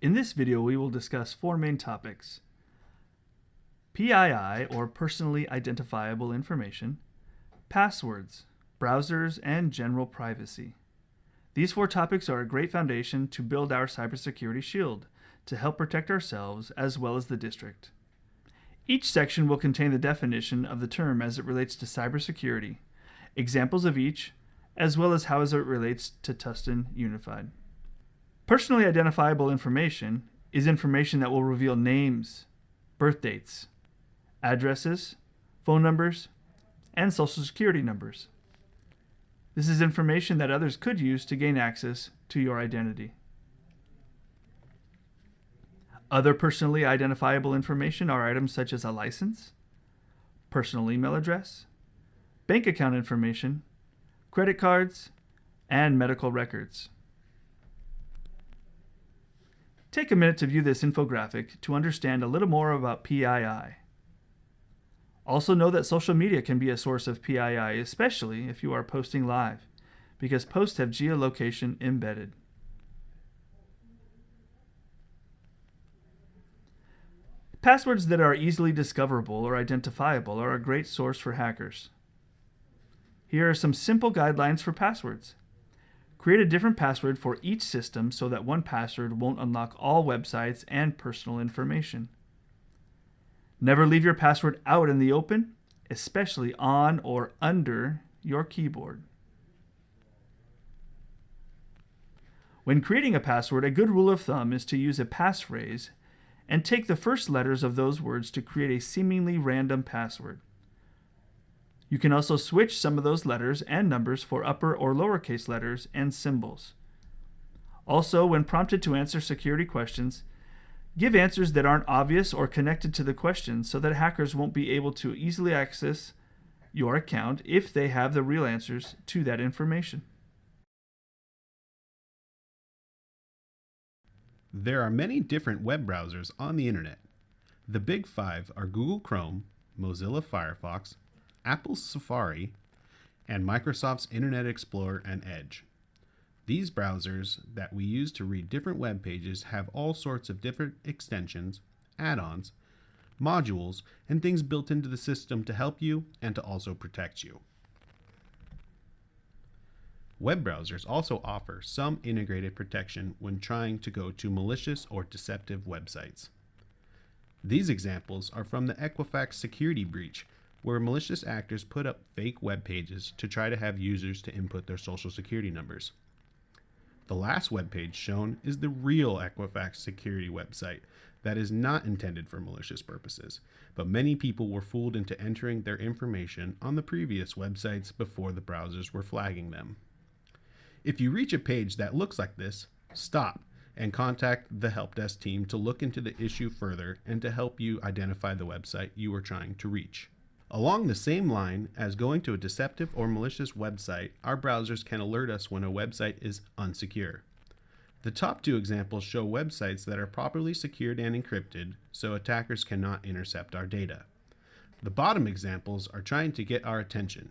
In this video, we will discuss four main topics: PII, or Personally Identifiable Information, passwords, browsers, and general privacy. These four topics are a great foundation to build our cybersecurity shield to help protect ourselves as well as the district. Each section will contain the definition of the term as it relates to cybersecurity, examples of each, as well as how it relates to TUSD Unified. Personally identifiable information is information that will reveal names, birth dates, addresses, phone numbers, and social security numbers. This is information that others could use to gain access to your identity. Other personally identifiable information are items such as a license, personal email address, bank account information, credit cards, and medical records. Take a minute to view this infographic to understand a little more about PII. Also know that social media can be a source of PII, especially if you are posting live, because posts have geolocation embedded. Passwords that are easily discoverable or identifiable are a great source for hackers. Here are some simple guidelines for passwords. Create a different password for each system so that one password won't unlock all websites and personal information. Never leave your password out in the open, especially on or under your keyboard. When creating a password, a good rule of thumb is to use a passphrase and take the first letters of those words to create a seemingly random password. You can also switch some of those letters and numbers for upper or lowercase letters and symbols. Also, when prompted to answer security questions, give answers that aren't obvious or connected to the question so that hackers won't be able to easily access your account if they have the real answers to that information. There are many different web browsers on the internet. The big five are Google Chrome, Mozilla Firefox, Apple's Safari, and Microsoft's Internet Explorer and Edge. These browsers that we use to read different web pages have all sorts of different extensions, add-ons, modules, and things built into the system to help you and to also protect you. Web browsers also offer some integrated protection when trying to go to malicious or deceptive websites. These examples are from the Equifax security breach, where malicious actors put up fake web pages to try to have users to input their social security numbers. The last web page shown is the real Equifax security website that is not intended for malicious purposes, but many people were fooled into entering their information on the previous websites before the browsers were flagging them. If you reach a page that looks like this, stop and contact the help desk team to look into the issue further and to help you identify the website you are trying to reach. Along the same line as going to a deceptive or malicious website, our browsers can alert us when a website is unsecure. The top two examples show websites that are properly secured and encrypted, so attackers cannot intercept our data. The bottom examples are trying to get our attention,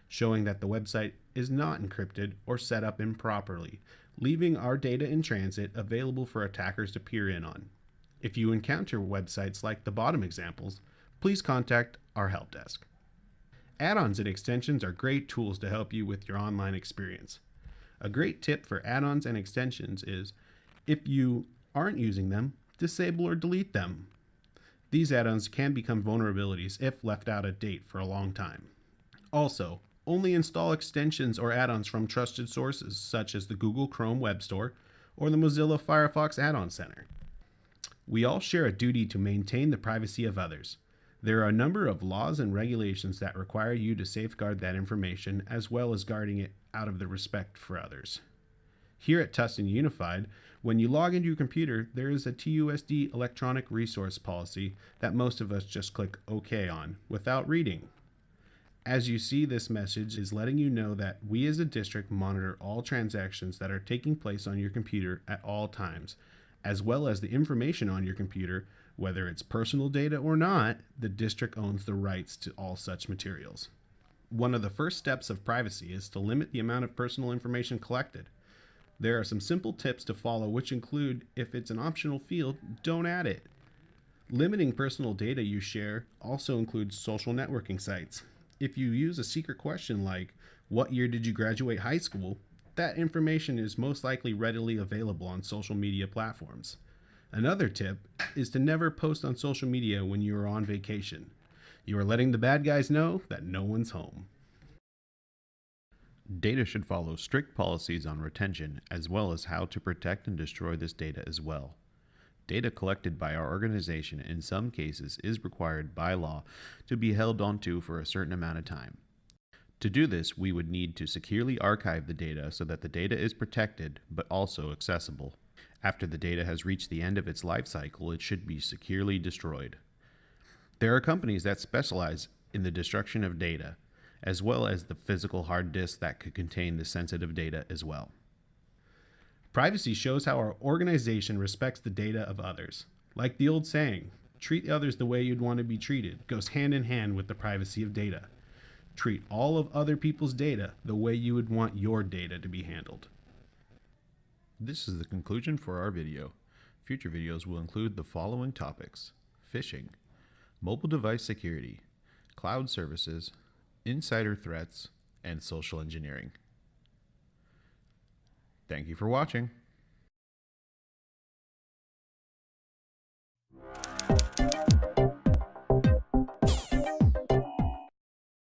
showing that the website is not encrypted or set up improperly, leaving our data in transit available for attackers to peer in on. If you encounter websites like the bottom examples, please contact our help desk. Add-ons and extensions are great tools to help you with your online experience. A great tip for add-ons and extensions is, if you aren't using them, disable or delete them. These add-ons can become vulnerabilities if left out of date for a long time. Also, only install extensions or add-ons from trusted sources such as the Google Chrome Web Store or the Mozilla Firefox Add-on Center. We all share a duty to maintain the privacy of others. There are a number of laws and regulations that require you to safeguard that information as well as guarding it out of the respect for others. Here at TUSD Unified, when you log into your computer, there is a TUSD electronic resource policy that most of us just click OK on without reading. As you see, this message is letting you know that we as a district monitor all transactions that are taking place on your computer at all times, as well as the information on your computer. Whether it's personal data or not, the district owns the rights to all such materials. One of the first steps of privacy is to limit the amount of personal information collected. There are some simple tips to follow, which include, if it's an optional field, don't add it. Limiting personal data you share also includes social networking sites. If you use a secret question like, "What year did you graduate high school?" that information is most likely readily available on social media platforms. Another tip is to never post on social media when you are on vacation. You are letting the bad guys know that no one's home. Data should follow strict policies on retention, as well as how to protect and destroy this data as well. Data collected by our organization in some cases is required by law to be held onto for a certain amount of time. To do this, we would need to securely archive the data so that the data is protected but also accessible. After the data has reached the end of its life cycle, it should be securely destroyed. There are companies that specialize in the destruction of data, as well as the physical hard disk that could contain the sensitive data as well. Privacy shows how our organization respects the data of others. Like the old saying, treat others the way you'd want to be treated, goes hand in hand with the privacy of data. Treat all of other people's data the way you would want your data to be handled. This is the conclusion for our video. Future videos will include the following topics: phishing, mobile device security, cloud services, insider threats, and social engineering. Thank you for watching.